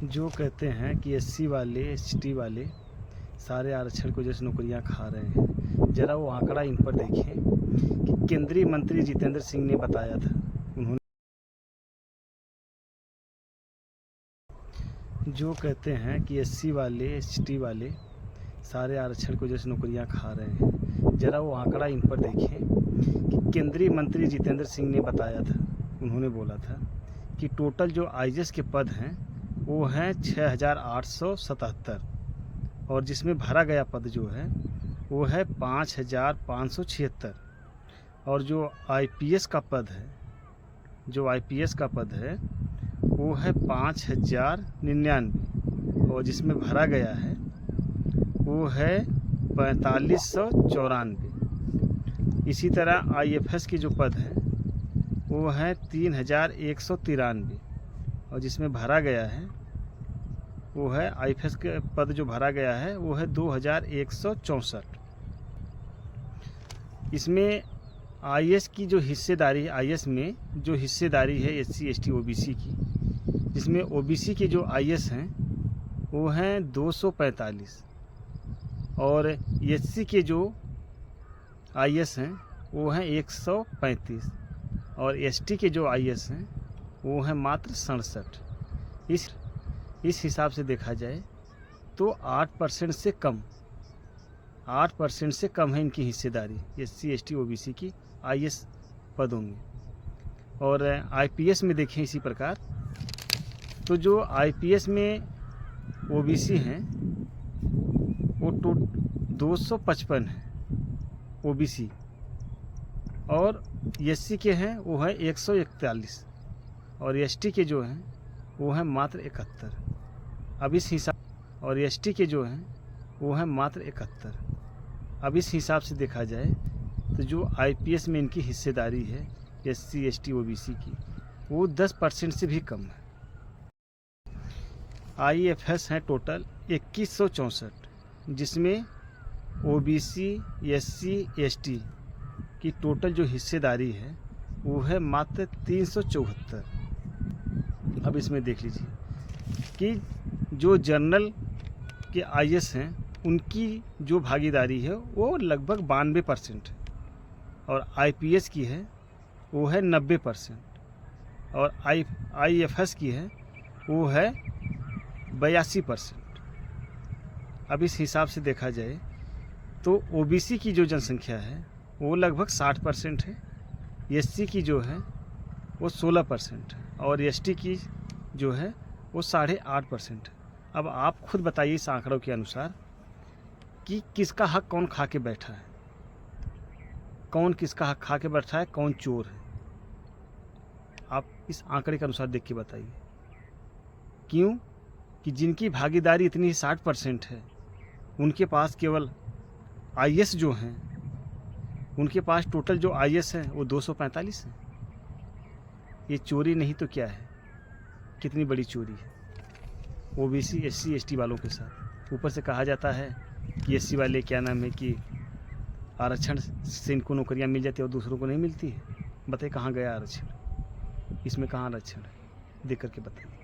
जो कहते हैं कि एससी वाले एसटी वाले सारे आरक्षण को जैसे नौकरियां खा रहे हैं, ज़रा वो आंकड़ा इन पर देखें कि केंद्रीय मंत्री जितेंद्र सिंह ने बताया था। उन्होंने जो कहते हैं कि एससी वाले एसटी वाले सारे आरक्षण को जैसे नौकरियां खा रहे हैं, ज़रा वो आंकड़ा इन पर देखें कि केंद्रीय मंत्री जितेंद्र सिंह ने बताया था। उन्होंने बोला था कि टोटल जो आईएएस के पद हैं वो हैं 6877 और जिसमें भरा गया पद जो है वो है 5576 और जो आईपीएस का पद है वो है 5099 और जिसमें भरा गया है वो है 4594। इसी तरह आईएफएस की जो पद है वो है 3193 और जिसमें भरा गया है वो है आईएफएस के पद जो भरा गया है वो है 2164। इसमें आईएएस की जो हिस्सेदारी, आईएएस में जो हिस्सेदारी है एससी एसटी ओबीसी की, जिसमें ओबीसी के जो आईएएस हैं वो हैं 245 और एससी के जो आईएएस हैं वो हैं 135 और एसटी के जो आईएएस हैं वो हैं मात्र 67। इस हिसाब से देखा जाए तो 8% से कम है इनकी हिस्सेदारी एससी एसटी ओबीसी की आईएएस पदों में। और आईपीएस में देखें इसी प्रकार, तो जो आईपीएस में ओबीसी हैं वो 255 है ओबीसी और एससी के हैं वो है 141 और एसटी के जो हैं वो हैं मात्र 71। अब इस हिसाब और एसटी के जो हैं वो हैं मात्र 71। अब इस हिसाब से देखा जाए तो जो आईपीएस में इनकी हिस्सेदारी है एससी एसटी ओबीसी की वो 10% से भी कम है। आईएफएस हैं टोटल 2164 जिसमें ओबीसी एससी एसटी की टोटल जो हिस्सेदारी है वो है मात्र 374। अब इसमें देख लीजिए कि जो जनरल के आईएएस हैं उनकी जो भागीदारी है वो लगभग 92% है और आईपीएस की है वो है 90% और आईएफएस की है वो है 82%। अब इस हिसाब से देखा जाए तो ओबीसी की जो जनसंख्या है वो लगभग 60% है, एससी की जो है वो 16% है और एसटी की जो है वो 8.5% है। अब आप खुद बताइए इस आंकड़ों के अनुसार कि किसका हक कौन खा के बैठा है, कौन किसका हक खा के बैठा है, कौन चोर है। आप इस आंकड़े के अनुसार देख के बताइए। क्यों कि जिनकी भागीदारी इतनी 60% है उनके पास केवल आईएएस जो हैं उनके पास टोटल जो आईएएस हैं वो 245 हैं। ये चोरी नहीं तो क्या है, कितनी बड़ी चोरी है ओबीसी एससी एसटी वालों के साथ। ऊपर से कहा जाता है कि एससी वाले क्या नाम है कि आरक्षण से इनको नौकरियां मिल जाती है और दूसरों को नहीं मिलती है। बताइए कहाँ गया आरक्षण, इसमें कहाँ आरक्षण है, देख करके बताइए।